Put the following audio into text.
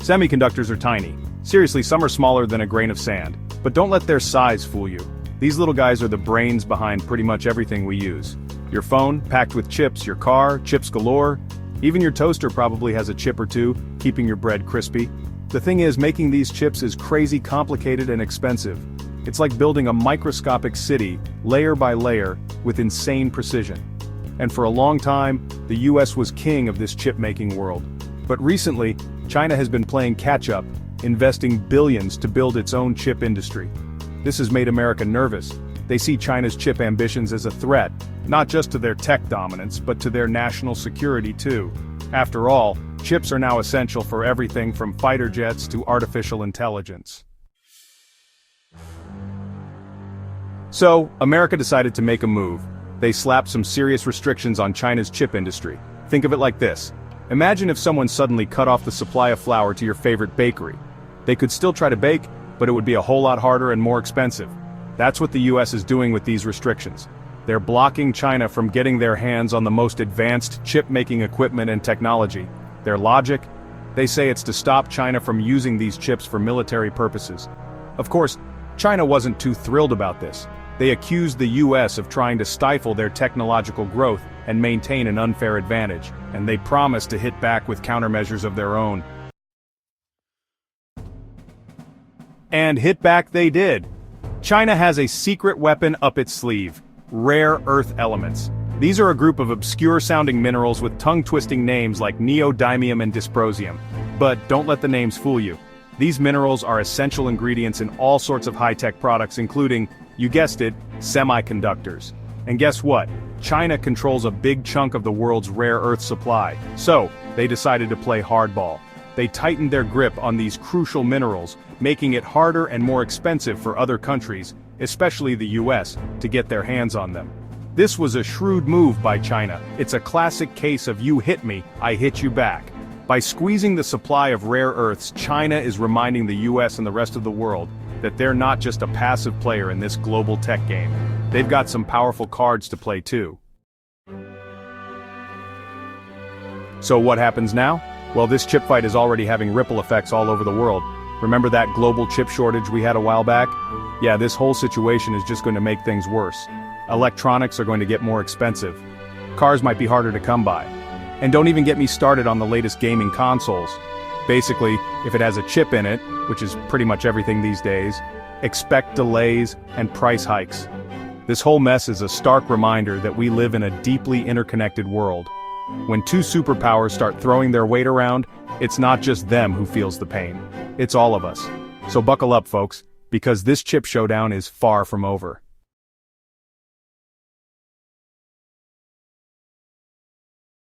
Semiconductors are tiny. Seriously, some are smaller than a grain of sand. But don't let their size fool you. These little guys are the brains behind pretty much everything we use. Your phone, packed with chips, your car, chips galore. Even your toaster probably has a chip or two, keeping your bread crispy. The thing is, making these chips is crazy complicated and expensive. It's like building a microscopic city, layer by layer, with insane precision. And for a long time, the US was king of this chip-making world. But recently, China has been playing catch-up, investing billions to build its own chip industry. This has made America nervous. They see China's chip ambitions as a threat, not just to their tech dominance, but to their national security too. After all, chips are now essential for everything from fighter jets to artificial intelligence. So, America decided to make a move. They slapped some serious restrictions on China's chip industry. Think of it like this. Imagine if someone suddenly cut off the supply of flour to your favorite bakery. They could still try to bake, but it would be a whole lot harder and more expensive. That's what the US is doing with these restrictions. They're blocking China from getting their hands on the most advanced chip-making equipment and technology. Their logic? They say it's to stop China from using these chips for military purposes. Of course, China wasn't too thrilled about this. They accused the US of trying to stifle their technological growth and maintain an unfair advantage, and they promised to hit back with countermeasures of their own. And hit back they did. China has a secret weapon up its sleeve: rare earth elements. These are a group of obscure-sounding minerals with tongue-twisting names like neodymium and dysprosium. But don't let the names fool you. These minerals are essential ingredients in all sorts of high-tech products, including, you guessed it, semiconductors. And guess what? China controls a big chunk of the world's rare earth supply. So, they decided to play hardball. They tightened their grip on these crucial minerals, making it harder and more expensive for other countries, especially the US, to get their hands on them. This was a shrewd move by China. It's a classic case of you hit me, I hit you back. By squeezing the supply of rare earths, China is reminding the US and the rest of the world that they're not just a passive player in this global tech game. They've got some powerful cards to play too. So what happens now? Well, this chip fight is already having ripple effects all over the world. Remember that global chip shortage we had a while back? Yeah, this whole situation is just going to make things worse. Electronics are going to get more expensive. Cars might be harder to come by. And don't even get me started on the latest gaming consoles. Basically, if it has a chip in it, which is pretty much everything these days, expect delays and price hikes. This whole mess is a stark reminder that we live in a deeply interconnected world. When two superpowers start throwing their weight around, it's not just them who feels the pain. It's all of us. So buckle up, folks, because this chip showdown is far from over.